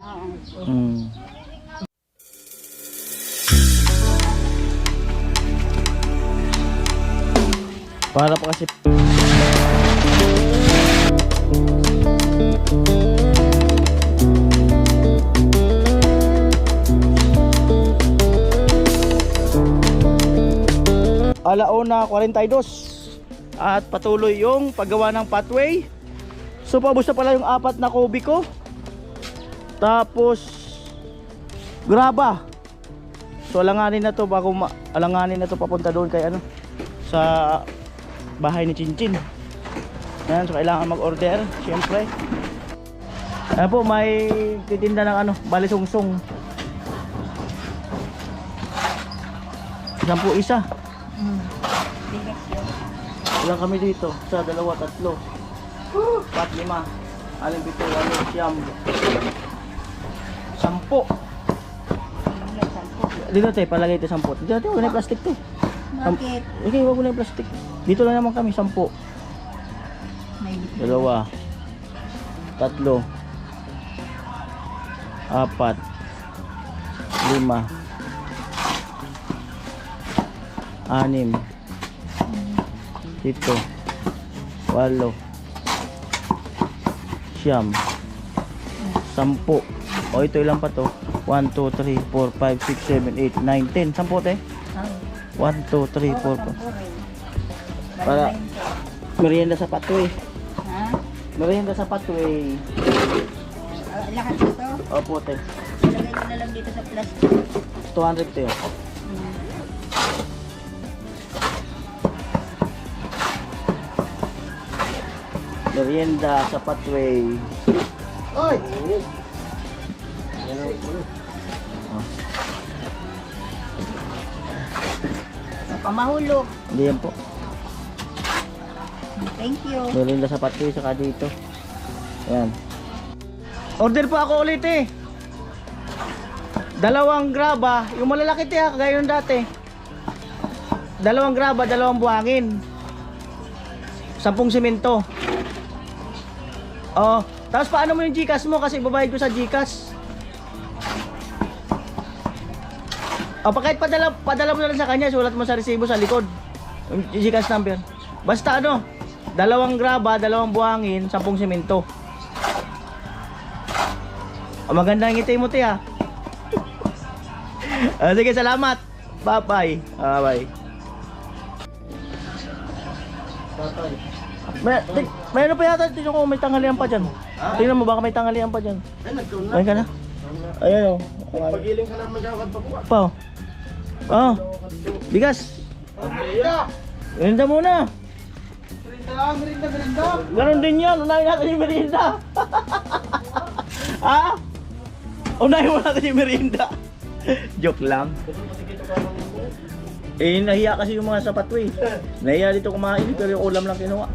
Para pa kasi alauna 42 at patuloy yung paggawa ng pathway. So paubos na pala yung 4 na kobe ko. Tapos graba. So alanganin na to bago alanganin na to papunta doon kay ano sa bahay ni Chinchin. Ayan, so kailangan mag-order syempre. Ayan po, may titinda ng ano, balisungsong. Isang po isa. Ilan kami dito? Sa 2, 3 4, 5 6 7 10. Dito tayo, palagay ito 10. Dito tayo, wala yung plastic to. Bakit? Okay, wag mo na yung plastic. Dito lang naman kami, 10. 2 3 4 5 6 7 dito 8 siyam 10. O ito ilan pa to? 1 2 3 4 5 6 7 8 9 10. 10 te? 1 2 3 4 para merienda sa pathway. Ha? Merienda sa pathway. Lahat ito? Opo te. Ilagay ko na lang dito sa plastic. 200 te. Merienda sa pathway. Oy! Pamahulog. Hindi yan po. Thank you. Merienda sa pathway saka dito. Ayan. Order po ako ulit eh. 2 graba. Yung malalaki te ha, kagaya yung dati. 2 graba, 2 buhangin. 10 simento. Oh, tapos paano mo yung GCash mo kasi babayad ko sa GCash. O kahit padala mo na lang sa kanya, sulat mo sa resibo sa likod. Yung GCash number. Basta ano, 2 graba, 2 buhangin, 10 simento. O maganda ang ngiti mo te ha. Sige, salamat. Bye bye. Bye. May ano pa yata dito kung may tanghalian pa dyan. Tingnan mo baka may tanghalian pa dyan. Ayun ka na. Ayan o. Pagiling ka naman dyan, pagpakuha. Pa o. Oh. Bigas. Merinda muna. Merinda. Ganon din yan. Unahin natin yung merinda. Ha? Unahin mo natin yung merinda. Joke lang. Eh, nahiya kasi yung mga sa pathway. Nahiya dito kumain pero yung ulam lang kinuha.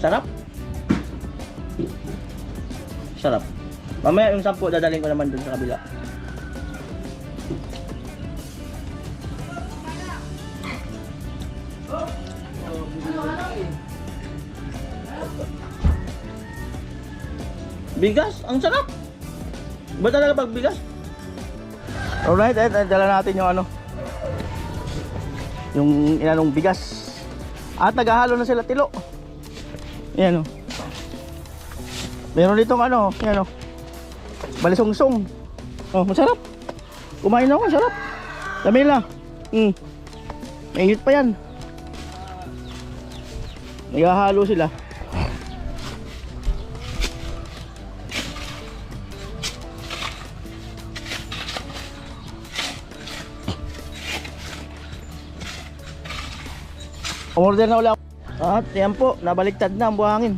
Sarap. Sarap. Mamaya yung 10 dadalhin ko naman dun sa kabila. Bigas, ang sarap. Ba talaga pag bigas? Alright, dala natin yung ano, yung inanong bigas. At naghahalo na sila tilo. Ayan o. Meron ditong ano, yan o, balisungsong. Oh, masarap. Kumain ako, masarap. Lamila. Mainit pa yan. Naghahalo sila. Order na ulit ako. At yan po, nabaliktad na ang buhangin.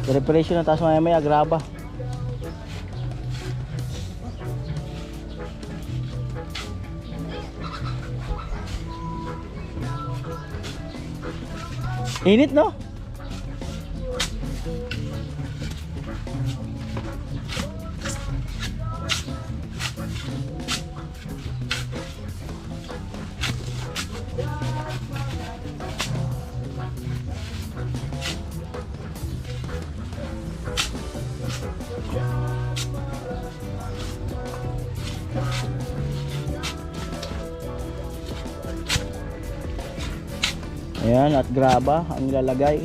Preparation na, tapos maya graba. Init no? Ayan, at graba ang ilalagay.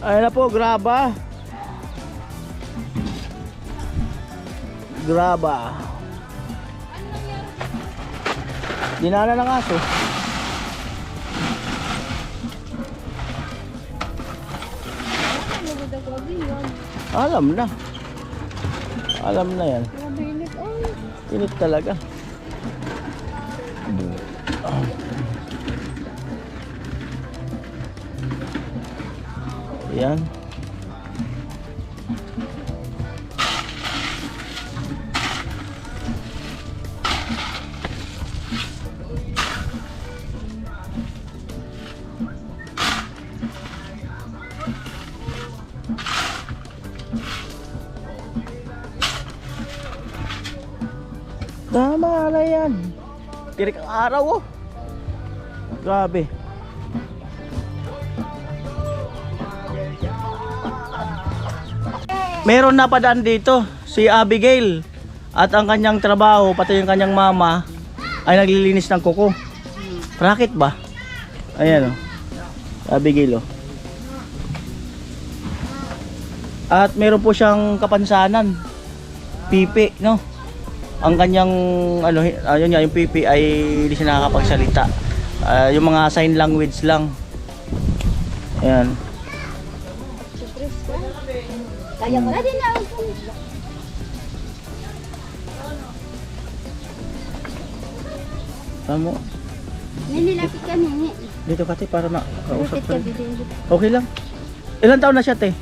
Ayan na po, graba. Graba. Dinala ng aso. Alam na. Alam na yan. Init talaga. Yan. Tama na yan. Tirik ang araw oh. Grabe. Meron na padaan dito si Abigail at ang kanyang trabaho pati yung kanyang mama ay naglilinis ng kuko. Racket ba? Ayan oh. Abigail oh. At meron po siyang kapansanan. Pipi, no? Ang kanyang ano, ayun nga, yung pipi ay hindi siya nakakapagsalita. Yung mga sign language lang. Ayan. Kaya mo na din na. Tamo. Nililapit ka nini. Dito kati para makausap Lupit ka. ka dito. Okay lang. Ilan taon na siya, te?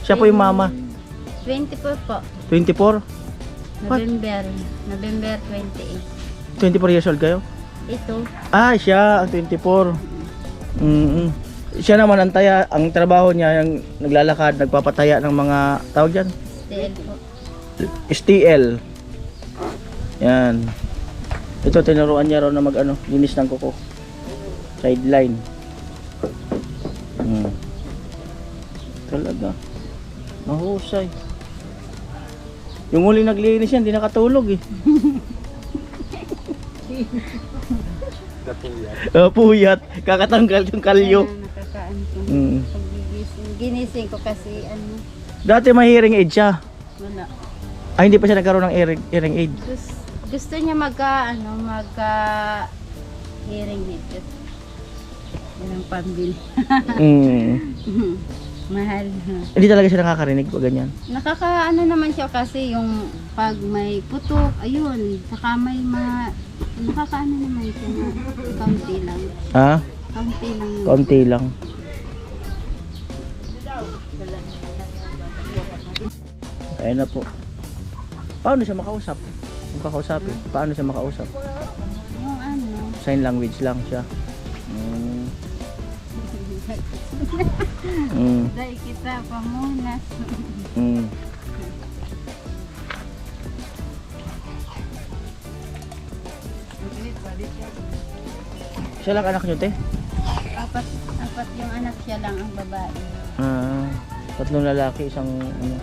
Siya po yung mama. 24 po. 24? November 28. 24 years old kayo? Ito. Ah, siya ang 24. Siya naman ang taya, ang trabaho niya yung naglalakad, nagpapataya ng mga tawag diyan. TL po. STL. Yan. Ito tinuruan niya raw na mag-ano, linis ng kuko. Sideline. Talaga. Mahusay. Yung huling naglinis yan, hindi nakatulog eh. Puyat. Kakatanggal yung kalyo. Nakakaan ko. Mm. Ginising ko kasi ano. Dati may hearing aid siya. Wala. Ay, hindi pa siya nagkaroon ng hearing aid. Gusto niya hearing dito. Yan ang pambili. Mahal. Hindi talaga siya nakakarinig pag ganyan. Nakakaano naman siya kasi yung pag may putok, ayun, saka may nakakaano naman siya na kaunti lang. Ha? Kaunti lang. Kaunti lang. Ayun na po. Paano siya makausap? Kung kakausapin, paano siya makausap? Yung ano. Sign language lang siya. Dahil kita pamunas. Siya lang anak nyo, te? Apat yung anak siya lang ang babae. Tatlong lalaki, isang ano.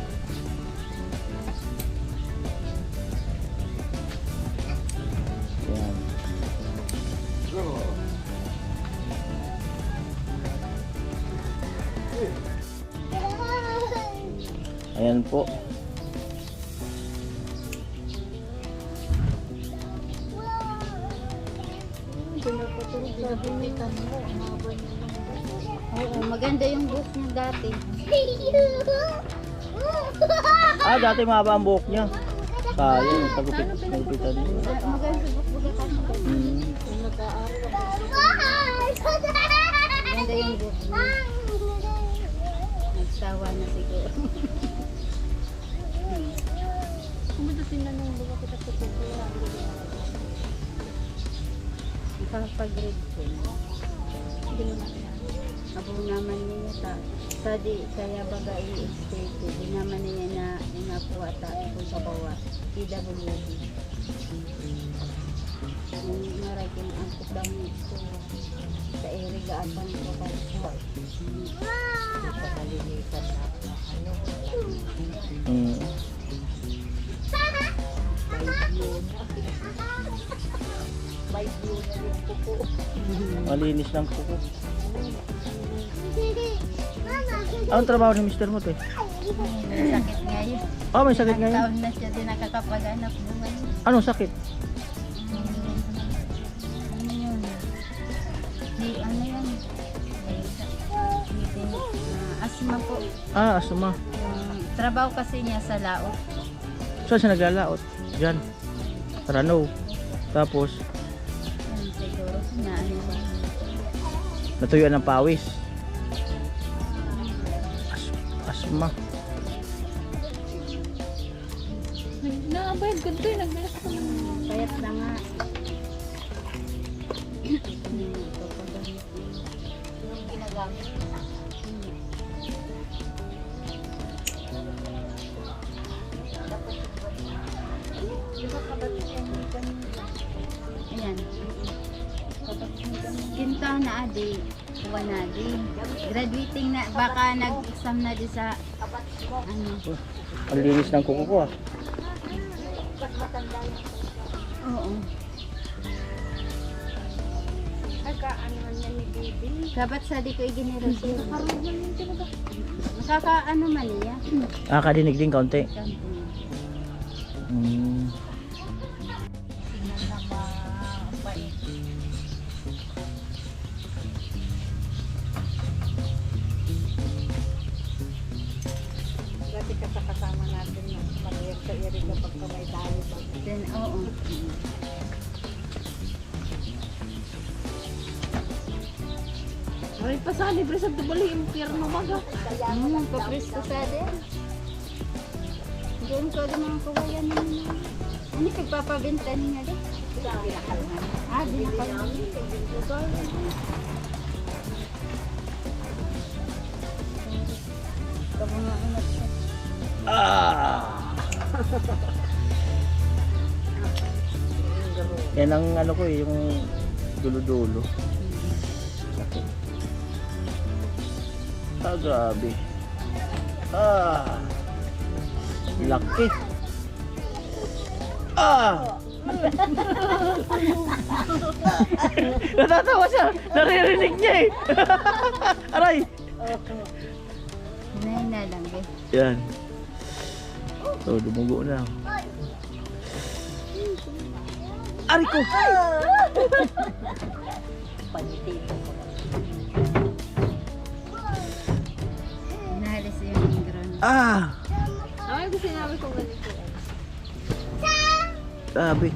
Yan. Ayan po. Oo, maganda yung buhok niya dati. Dati mahaba ang buhok niya. Sayang, pagupitan niya. Maganda yung buhok niya. Maganda yung buhok niya. Nagsawa na siguro. Kumutusin na nung buka kita tututuwa. Ipapag-grade ko. Hindi mo na kaya. Abo naman niya ta. Sadi kaya baga i-stay ko. Di naman niya na inakuha ta kung sa bawa. PWD. Maray Kung angkot daw ng school. Sa area atang ko kalisa. Kalinisan na. Mm. May view na rin po. Malinis lang kuko. Anong trabaho ni mister mo, te? May sakit ngayon. Oh, may sakit Ang ngayon. taon na siya din nakakapag-anak buhay. Anong sakit? Ano yun? Di, ano yan? Asma po. Ah, asma. Yung trabaho kasi niya sa laot. Saan siya naglalaot? Diyan. Rano. Tapos, Yan siguro na ano yun. natuyuan ng pawis. Asma. Nakabayad ko ito, nagbilas ko ng Payat na nga. Yung ginagamit. Ayan. Kinta na adi. Kuha na adi. Graduating na. Baka nag-exam na di sa ano. Ang linis ng kuko ko ah. Oo. Dapat sa di ko iginerasyon. Nakakaano man niya. Nakakadinig din kaunti. Mm. Dati ka sa kasama natin na mariyag sa iri kapag may tayo. Then, oo. Aray pa sa libre sa tubali, impyerno baga. Papresto sa din. Doon ko din mga kawayan niya. Ano pagpapabenta niya din? Ah, dinakalman. Ah! Yan ang ano ko eh, yung dulo-dulo. Sakit. Ah, grabe. Ah! Laki. Ah! Natatawa siya. Naririnig niya eh. Aray! Nay na lang eh. Yan. So, dumugo na. Ari ko! Nahalis yung ground. Ah! Ay, gusto sinabi ko ganito. Sabi.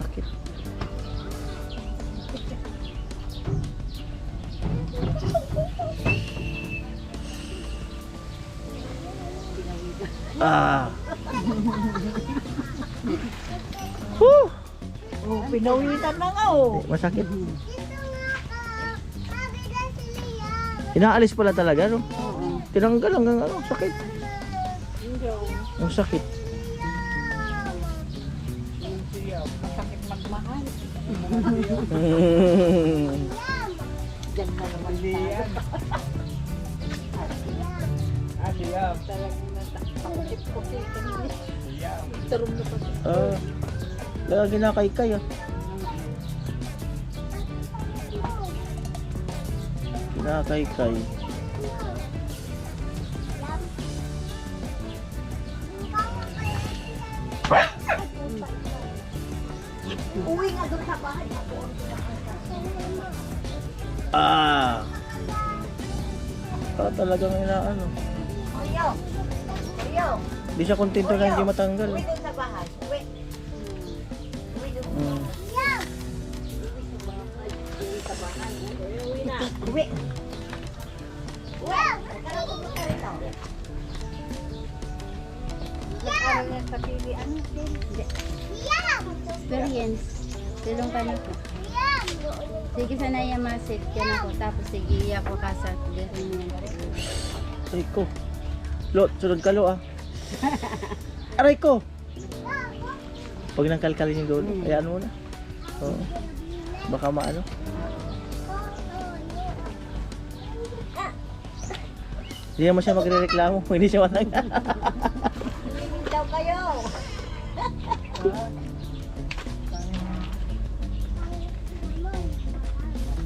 Sakit. Ah. Woo! Oh, pinawitan na nga oh. Masakit. Inaalis pala talaga, no? Oo. Tinanggal hanggang ano, sakit. Ang sakit. Sakit magmahal. Diyan na naman tayo. Talagang natakot-takot. Tarong na pa. Ah. Lagi na kay ah. Kinakaykay. Uwi nga doon sa bahay. Ah. Talagang inaano. Kuya. Kuya. Di siya kontento na hindi matanggal. Uwi doon sa bahay. Uwi. Uwi doon. Mm. Uwi sa bahay. Uwi na. Uwi. Uwi. Kaya pumunta rito. Nag-aral na sa TV. Ano din? Experience. Silong ka na po. Sige sana yung masit ka na ko. Tapos sige iya ko kasat. Aray ko. Lo, sunod ka lo ah. Aray ko. Huwag nang kalkalin yung dulo. Ayan mo na. Oo. Baka maano. Hindi naman siya magre-reklamo. Hindi siya matang. Daw kayo.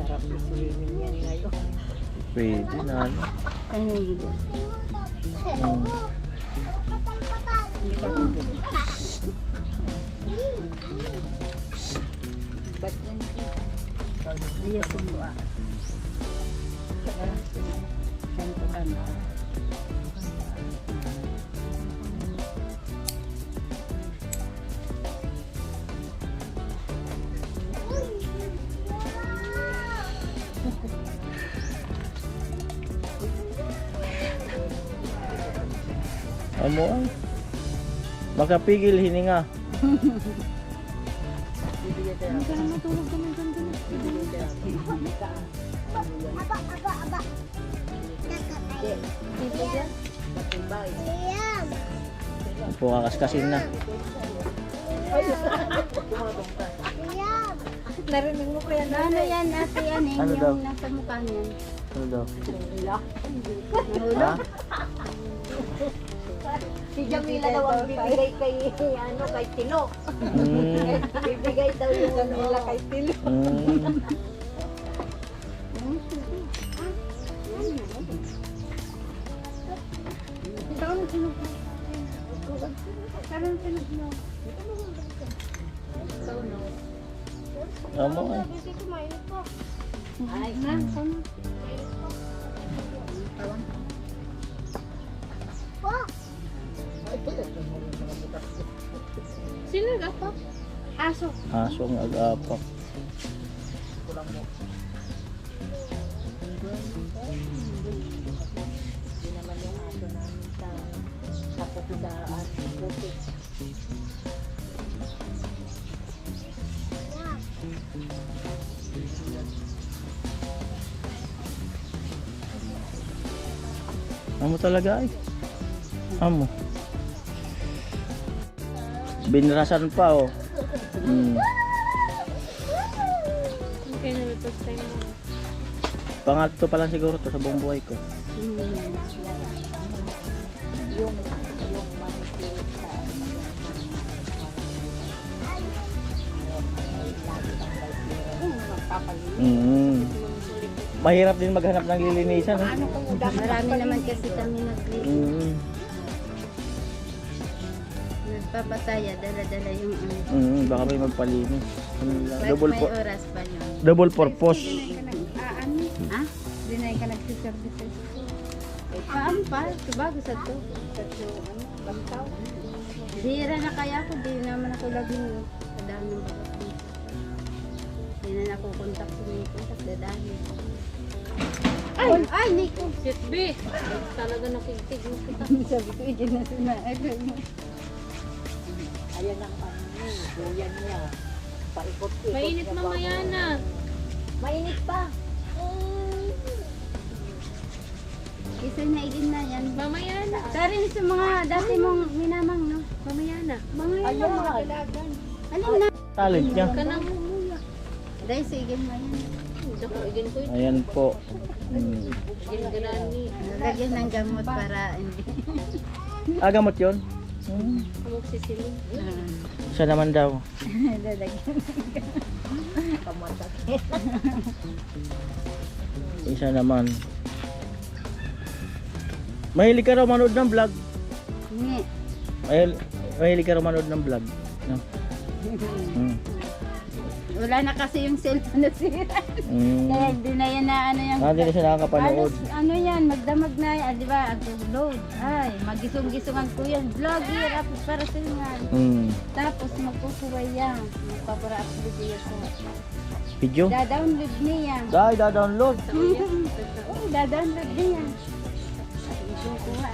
Sarap na swimming yan ngayon. Pwede na ano. Ay, Hmm. ba't yan? Ayaw sumua. Ganito kanta. Amo ay. Makapigil hininga. Po kaskasin na. Narinig mo ko yan. Ano yan, ate yan eh. Ano daw? Yung nasa mukha niyan. Ano daw? Nahulog? Ha? Si Jamila daw ang bibigay kay, ano, kay Tilo. Mm. Bibigay daw yung Jamila kay Tilo. Mm. Amo ay. Ay, na. Sino nag-apa? Aso. Aso ang agapak. Hindi naman yung aso namin sa kapitidaan. Amo talaga ay. Amo. Binrasan pa oh. Hmm. Okay na ito time mo. Pangatlo pa lang siguro to sa buong buhay ko. Yung manikit sa Mahirap din maghanap ng lilinisan. Eh. marami naman kasi kami Mm. nagpapasaya, dala-dala yung ano. Baka may magpalinis. Pag Double may po, oras pa yun. double purpose. Ha? Dinay ka nagsiservices. Paano pa? Bago sa to. Sa to, ano? Bangkaw. Dira na kaya ako, di naman ako laging sa daming bago. Di na nakukontak sa may kontak, dadali. Ay, Nico! Shit, B. Talaga nakikitig mo kita. Sabi ko, hindi na sinaagay mo. Ayan ang ano niya, buyan niya. Paikot-ikot. Mainit mamaya na. Mainit pa. Isa na idin na yan. Mamaya na. Karin sa mga dati mong minamang, no? Mamaya na. Mga yan, mga dalagan. Alin na? Talent niya. Kanang mumuya. Dahil sige mo yan. Tsaka igin ko ito. Ayan po. Igin ganani. Lagyan ng gamot para hindi. Gamot yun? Amok sisilong. Siya naman daw. Lalagyan. Kamasakit. Isa naman. Mahilig ka raw manood ng vlog. Hindi. Mahilig ka raw manood ng vlog. No? Wala na kasi yung cellphone na sira. Kaya hindi na yan na ano yung... Hindi na siya nakakapanood. Ano yan, magdamag na yan, di ba? Upload. Ay, magisong-gisongan ko yan. Vlogger, upload para sa yan. Tapos magkukuha yan. Magpapara-upload yan sa... Video? Da-download niya. Dahil da-download. Oo, da-download niya. Kukuha.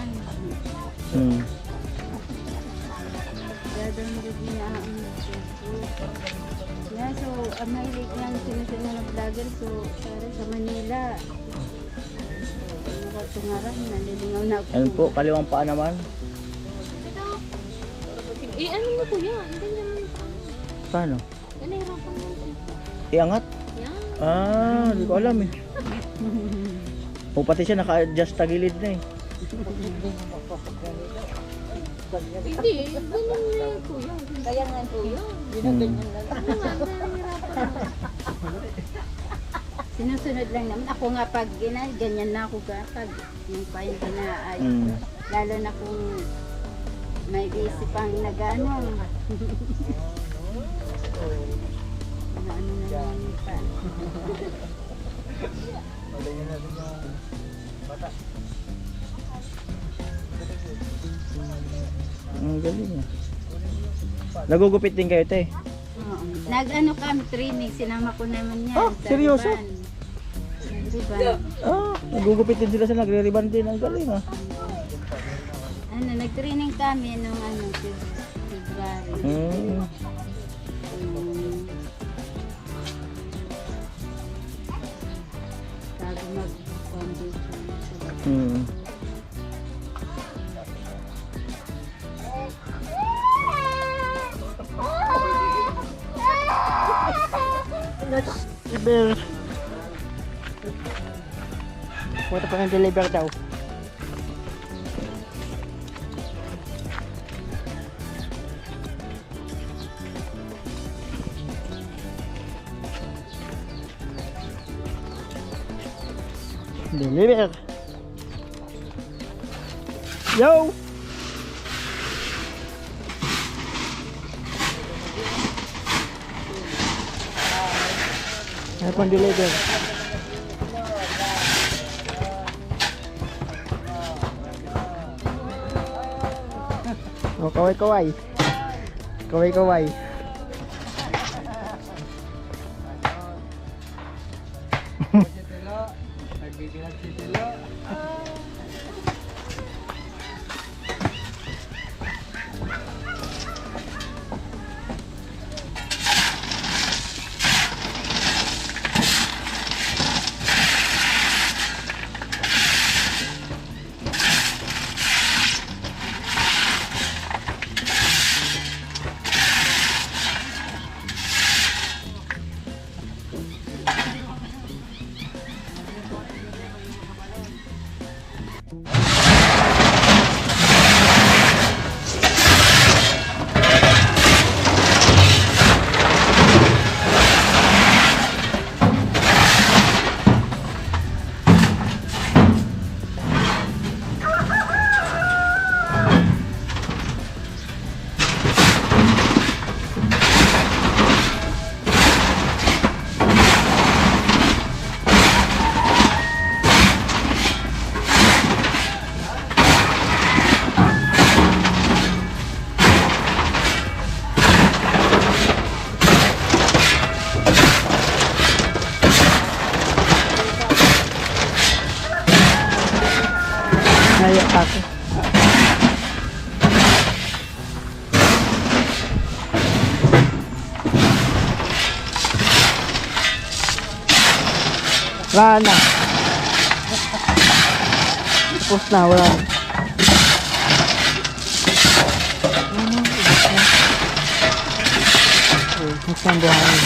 Da-download niya ang yeah, so, mahilig yan sinusunod ng vlogger. So, sa Manila. Nakatungaran, nalilingaw na ako. Ayan po, kaliwang paa naman. Ano mo po yan? Hindi naman. Paano? Nanahirapan mo. Iangat? Yan. Ah, hindi ko alam eh. O pati siya naka-adjust tagilid na eh. Hindi, ganyan na kuya. Kaya nga kuya. Hmm. Ano nga, nahihirapan mo. Sinusunod lang naman. Ako nga pag ganyan na ako pag yung pain na ay Mm. lalo na kung may isip pang nag-ano. Ano na lang yung pan. Ang galing ah. Nagugupit din kayo, te? Oo. Nag-ano kami training, sinama ko naman yan. Ah, sa seryoso? Riban. Nag-riban. Ah, nagugupit din sila sa nagre-ribbon din. Ang galing ah. Ano, nag-training kami nung ano, February. Hmm. Bago mag-foundation. Hmm. Deliver. Punta pa ng deliver daw. Deliver. Yo. Ano pang deliver? Oh, kaway-kaway. Kaway-kaway. Naiyak ako. Wala na. Tapos na, wala na. Masang buhay.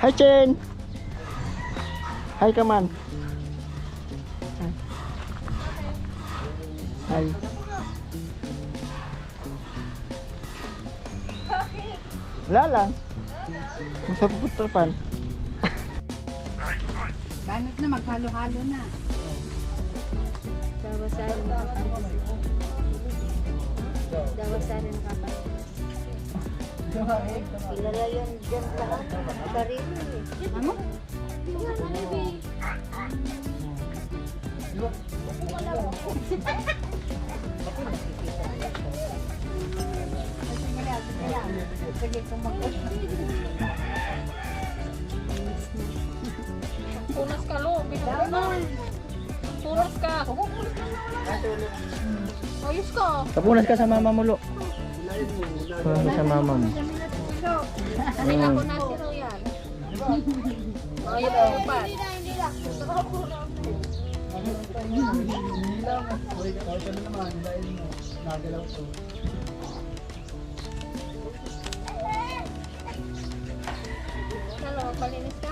Hi Chen. Hi come on. Hi. Wala lang. Kung sa pupuntapan. Banot na, maghalo-halo na. Dawasarin na kapatid. Dawasarin na kapatid. Kilala yun dyan sa sarili. Ano? Sige, kung Punas ka lo, bitaw na. ka. Ayos ka. Tapunas ka sa mama mo, Lo. Sa mama mo. Kasi ako na si Royan. Ayaw ko pa. Hello, palinis ka?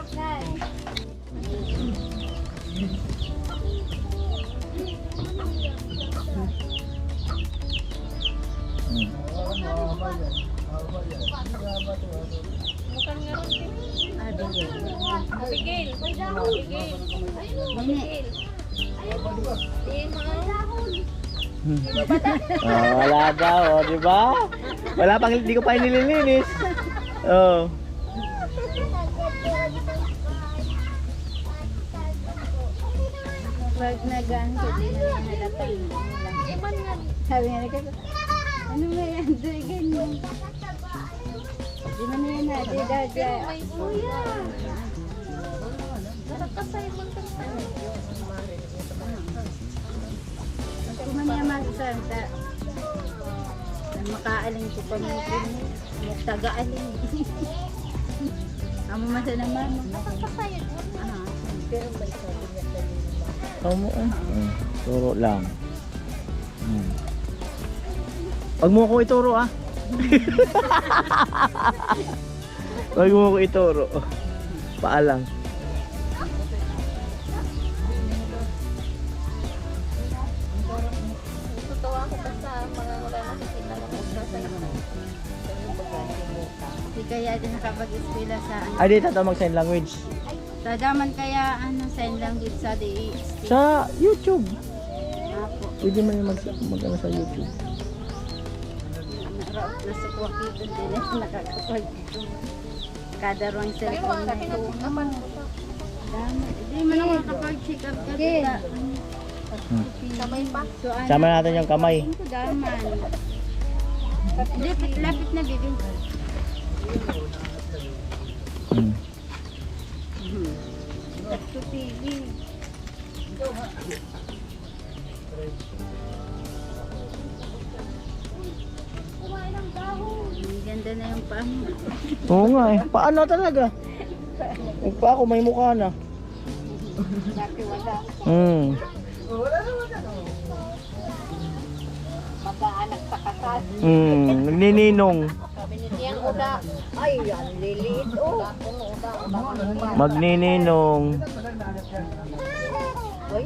Mukhang nga rin. Abigail. Abigail. Abigail. Abigail. Tingin mo. Wala daw, oh, di ba? Wala pang, hindi ko pa nililinis. Oh. Pag nagaan ko, di na lang halata. Iman nga. Sabi nga nagkaka, ano ba yan? Doy, ganyan. Di man na yan na, di daga. May kuya. Nakakasay mo ka sa Kung man yan masasan, sa makaaling ko pamilin mo. Taga-aling. Amo man sa naman. nakakasayad mo. Pero may sabi niya sa Mo turo lang. Wag mo ko ituro ah. Wag mo ko ituro. Paalang. Tutuwa ako basta mga wala nakikita ko sa iyo. Di kaya din nakapag-eskwela sa ano. Ay, di tato mag-sign language. Sa daman kaya ano, sign language sa di Sa YouTube. Apo. Pwede man yung mag-ano sa YouTube. Nasa kuwakito din na nakakapag kada ruang cellphone na ito. Naman ko pa. Dami. Di man ako nakapag-check up ka kita. Sabay pa. So ano? Sama natin yung kamay. Ito daman. Lapit na bibi. Tatlo TV. Ang ganda na yung pang. Oo nga eh. Paano talaga? Pa ako may mukha na. Dati wala. Mag-aanak sa kasal. Nagnininong. Sabi ni Tiyang Uda. Ay, yan lilit. Oh. Magnininong. Uy.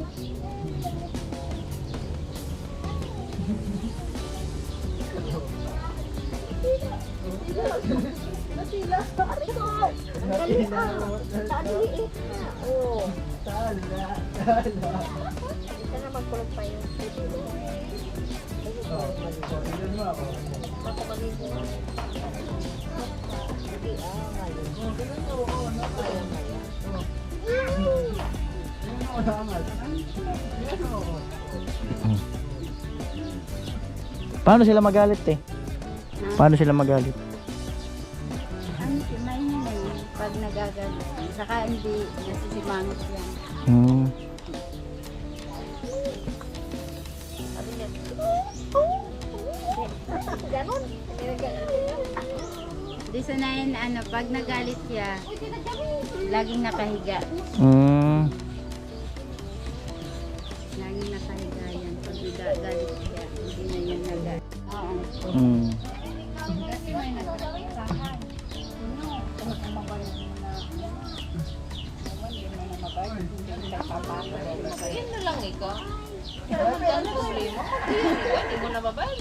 Nasila. Ari ko. Dali ka. Dali ka. Oh. Isa na magkulog pa yun. Ako maligo. Paano sila magalit eh? Paano sila magalit? Ano si Maynay pag nagagamit. Saka hindi nasisimangot yan. Ganon. Di sanayin ano, pag nagalit siya, laging nakahiga. Laging nakahiga yan. Pag nagalit siya, hindi na yan nagalit. Oo. Kasi may nagkakasahan. Yan na lang ikaw. Pero magkano problema? Hindi mo na babae.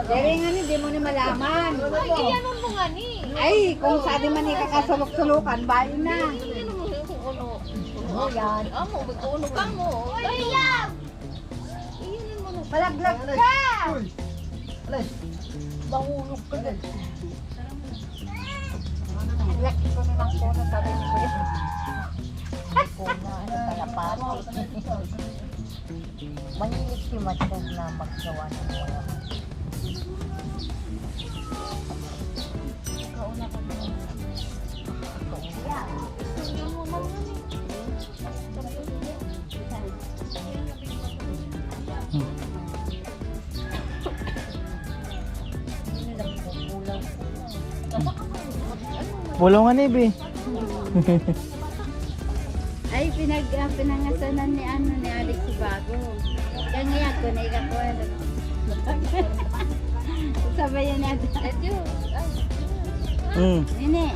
Dere nga ni, di mo ni malaman. Ay, iyanon mo nga ni. Ay, kung sa di man ni kakasulok-sulukan, bayo na. Iyanon mo kung ano. Ano yan? Amo, magkuuno ka mo. Ay, iyanon mo na. Palaglag ka! Bahulog ka na. Laki ko naman ko na sabi ko. Kung na, ano, kalapati. Manginig si Matson na maggawa ng mga. Kauna ka na. Pulungan ibi. Ay, pinangasanan ni Alex Bago. Kaya ngayon ko na ikakuha. Sabayan natin. Adyo. Nene.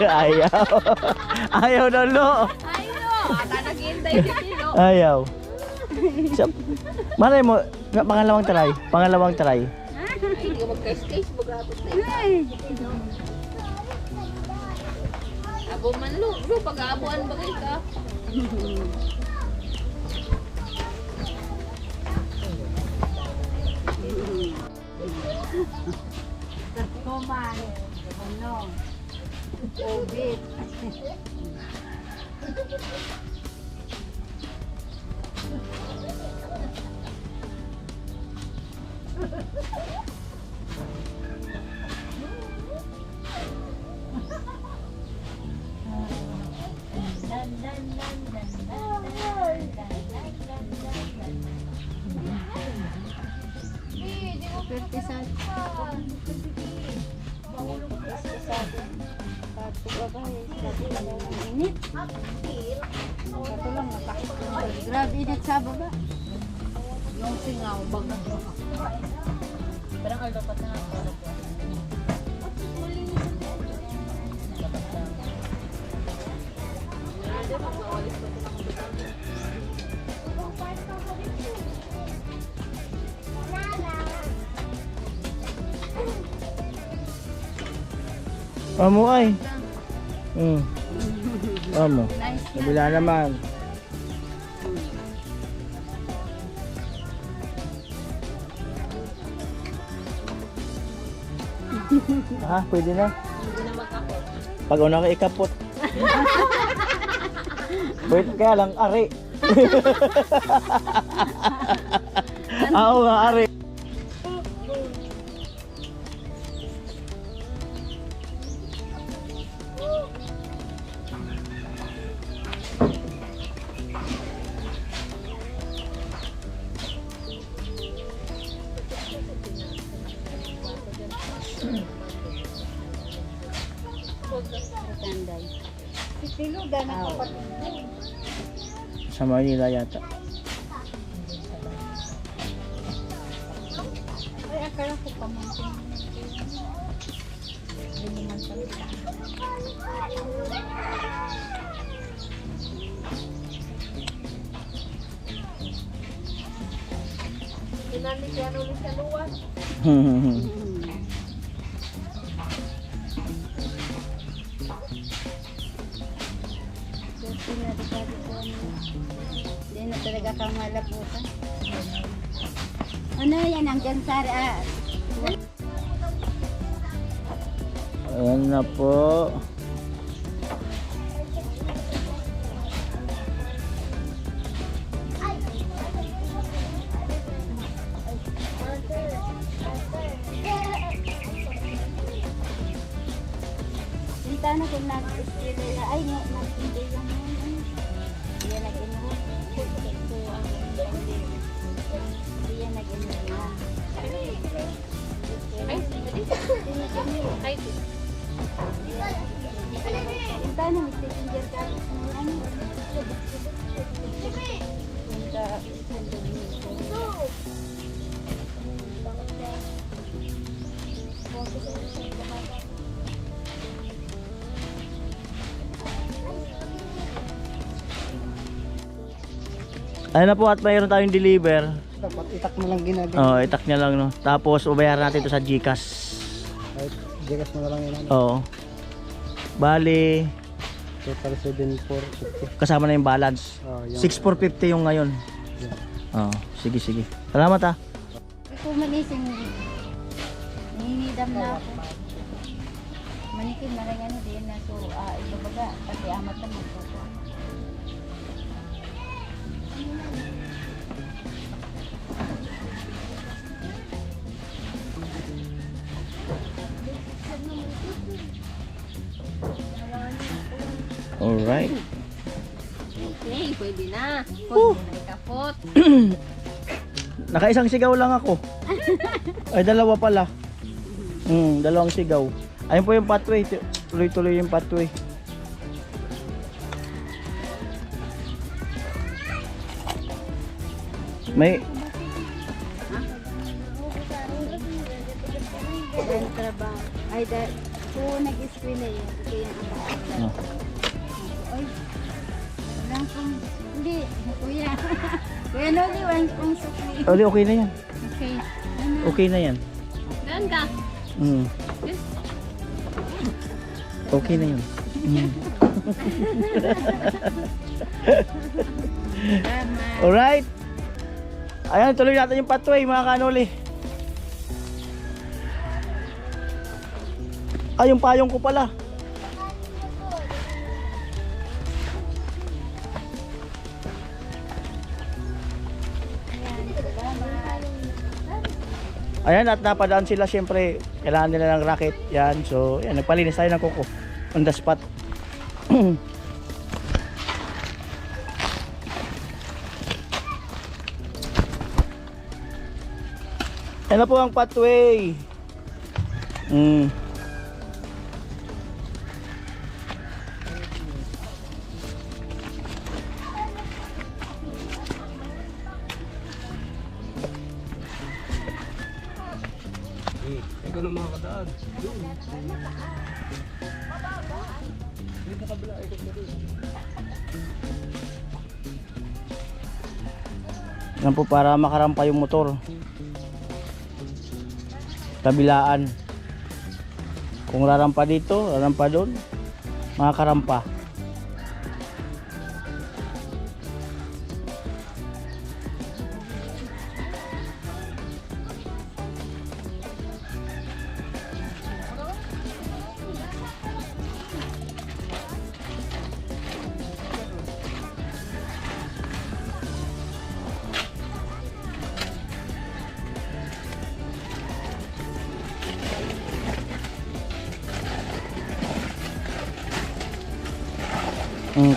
Ayaw. Ayaw na lo. Ayo, ata naghihintay si Tino. Ayaw. Malay mo, pangalawang try. Pangalawang try. Hindi ka magkais-kais, magrapos na yun. Ay. Abo man lo, pag-aabuan ba kayo ka? Kuman. Ano? Obit. Pwerte sa init. Ito lang, grabe init sa baba. Yung singaw, bag na. Parang aldapat na ako. Amo ay. Amo. Nice na. Kabila naman. Pwede na. Hindi na magkakot. Pag una ka ikapot. Wait kaya lang, ari. Oo nga, ari. Tanday. Si Piluga na kapatid. Sa Manila yata. Ay, akala ko pamangkin. Hindi man talaga. Tinanong siya nung sa luwan. Hindi na talaga kang malaputan. Ano yan, hanggang sa... Ayan na po. Sinta na kung nag-istila na, ay, nag-hindi lang yun. Hindi yan nag-inuho. Hindi yan nag-inuho. Ay, hindi. Ay, Sinta na, mag-messenger ka. Ano? Sinta, Ayun na po at mayroon tayong deliver. Dapat itak mo lang ginagawa. Oh, itak niya lang no. Tapos ubayaran natin ito sa GCash. Kahit gigas mo na lang yun. Oo. Bali, Total 7,450. kasama na yung balance. Yung 6,450 yung ngayon. Oo, sige sige. Salamat ah. Ikaw manising, ninidam na ako. Manikin na lang ano din na so, ito baga, pati amat na magpupo. Alright. okay, pwede na. Pwede na ikapot. Nakaisang sigaw lang ako. Ay, dalawa pala. Dalawang sigaw. Ayun po yung pathway. Tuloy-tuloy yung pathway. May Dahil trabaho. Ay, dahil kung nag-eskwela yun, kaya ang anak. ano? Ay, walang pong, hindi, kuya. Kuya Noli, walang pong sukli. Oli, okay na yan. Okay. Ano? Okay na yan. Saan ka? Okay na yun. Tama. Alright. Ayan, tuloy natin yung pathway mga kanoli. Ay, yung payong ko pala. Ayan, at napadaan sila, syempre kailangan nila ng racket. Yan, so yan, nagpalinis tayo ng kuko on the spot. Yan na po ang pathway. Ikaw na makakadaan. Yan po para makarampa yung motor. Kabilaan. Kung rarampa dito, rarampa doon, makakarampa.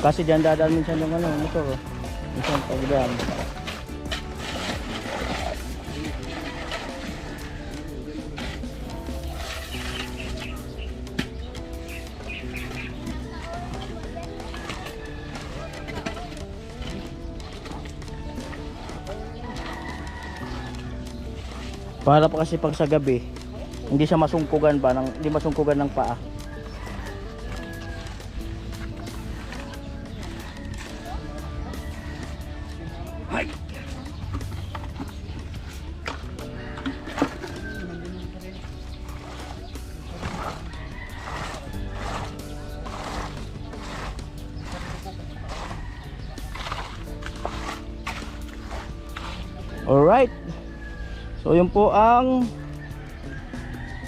Kasi diyan dadaan minsan yung motor. Minsan pagdaan. Para pa kasi pag sa gabi, hindi siya masungkugan ba hindi masungkugan ng paa. Alright. So yun po ang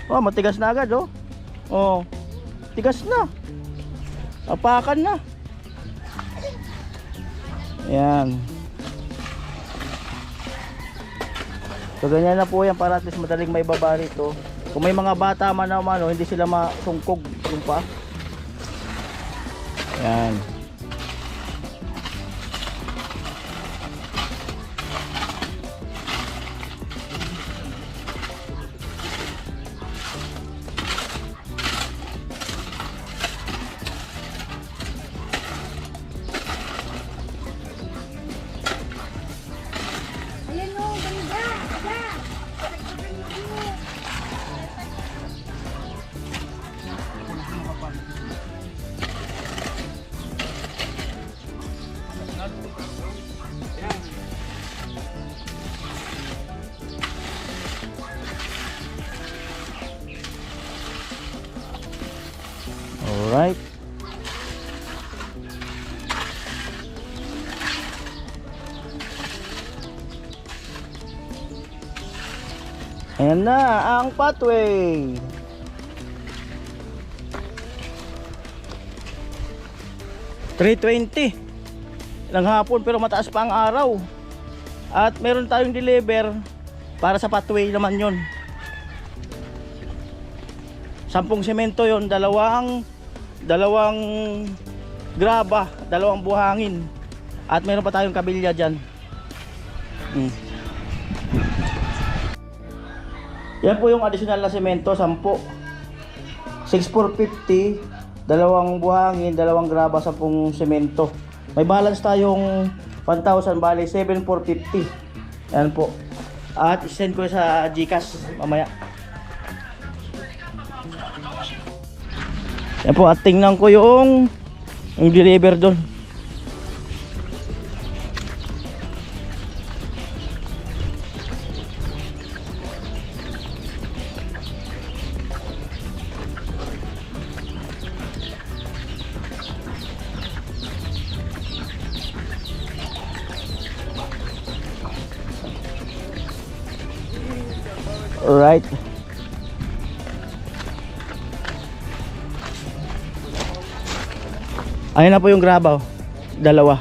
matigas na agad oh. Oh. Tigas na. Apakan na. Ayan. So ganyan na po yan para at least madaling may baba rito. Kung may mga bata man naman hindi sila masungkog yung pa. Ayan. Ayan o, ganda! Alright. Ayan na ang pathway. $3.20 ng hapon pero mataas pa ang araw. At meron tayong deliver para sa pathway naman yon. 10 semento yon, dalawang graba, dalawang buhangin. At meron pa tayong kabilya dyan. Yan po yung additional na semento, 10. 6,450, dalawang buhangin, dalawang graba, 10 semento. May balance tayong 1,000, bali 7,450. Yan po. At isend ko sa GCash mamaya. Yan po, at tingnan ko yung deliver doon. Alright. Ayun na po yung grabaw. Dalawa.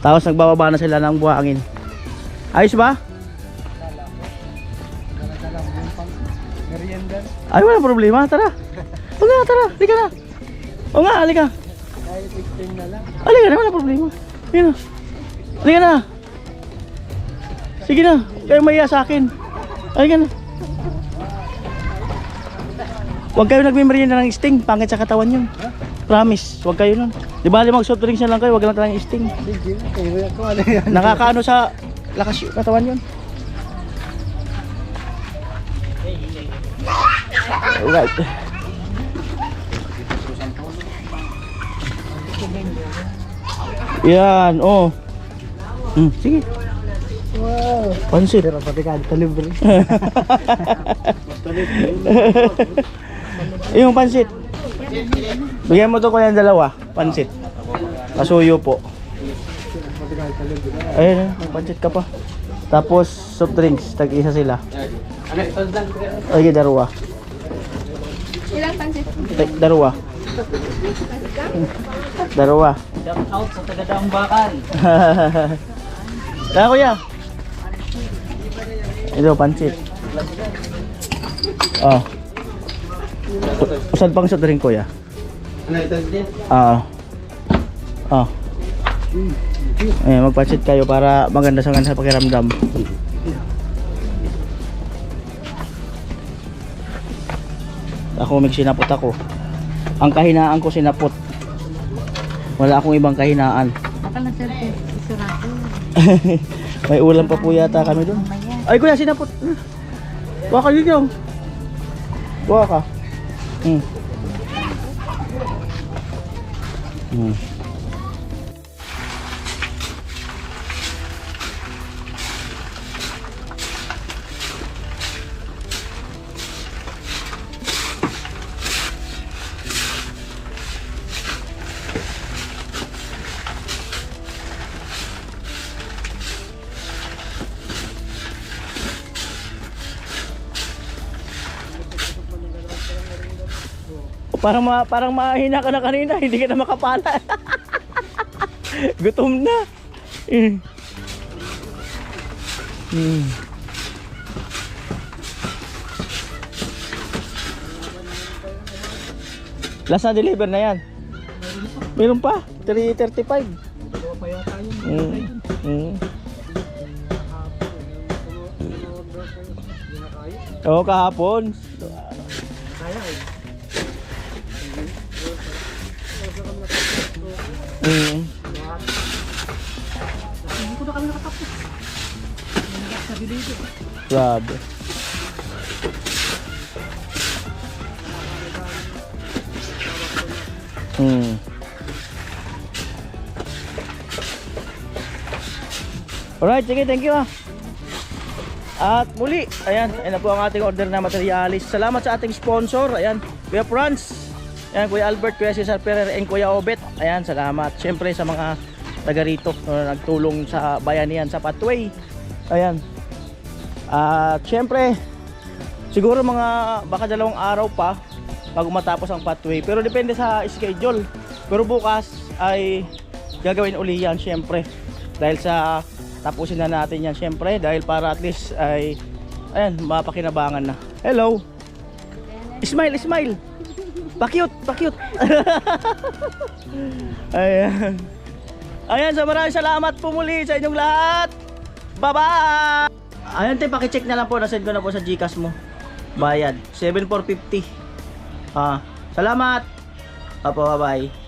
Tapos nagbababa na sila ng buhangin. Ayos ba? Ay, wala problema. Tara. O nga, tara. Halika na. O nga, halika. Halika na, wala problema. Halika na. Halika na. Sige na. Kayo maiya sa akin. Halika na. Huwag kayo nagmimerienda ng sting. Pangit sa katawan yun. Promise. Huwag kayo nun. Di ba mag soft drinks na lang kayo. Huwag lang talang sting. Nakakaano sa lakas yung katawan yun. Alright. Yan. Oh. Sige. Wow. Pansit. Pero pati ka, delivery. Yung pansit. Bigyan mo to ko yung dalawa. Pansit. Kasuyo po. Ayun, may pansit ka pa. Tapos soft drinks. Tag-isa sila. Ay, dalawa. Ilang pansit? Dalawa. Dalawa. Shout out sa taga-Dambakan. Kaya kuya. Ito, pansit. Oh. Usad pang soft drink kuya. Ano ito din? Magpansit kayo para maganda sa pakiramdam. Ako may sinapot ako. Ang kahinaan ko sinapot. Wala akong ibang kahinaan. Akala sir, isurado. May ulam pa po yata kami doon. Ay kuya, sinapot. Buha ka dito. Buha ka. Parang mahina ka na kanina, hindi ka na makapala. Gutom na. Last na deliver na yan. Meron pa, 3:35. Oo, kahapon. Grabe. Alright, sige, thank you At muli, ayan na po ang ating order na materialis. Salamat sa ating sponsor, ayan, Kuya Franz, ayan, Kuya Albert, Kuya Cesar Ferrer, and Kuya Obet. Ayan, salamat. Siyempre sa mga taga rito na nagtulong sa bayanihan sa pathway. Ayan. At siyempre, siguro mga baka 2 araw pa bago matapos ang pathway. Pero depende sa schedule. Pero bukas ay gagawin uli yan siyempre. Dahil sa tapusin na natin yan siyempre. Dahil para at least ay, ayan, mapakinabangan na. Hello! Smile, smile! Pa-cute, pa-cute! Ayan. Ayan, so maraming salamat po muli sa inyong lahat. Bye-bye! Ayun tayo, pakicheck na lang po. Nasend ko na po sa Gcash mo. Bayad. 7,450. Salamat. Apo, bye-bye.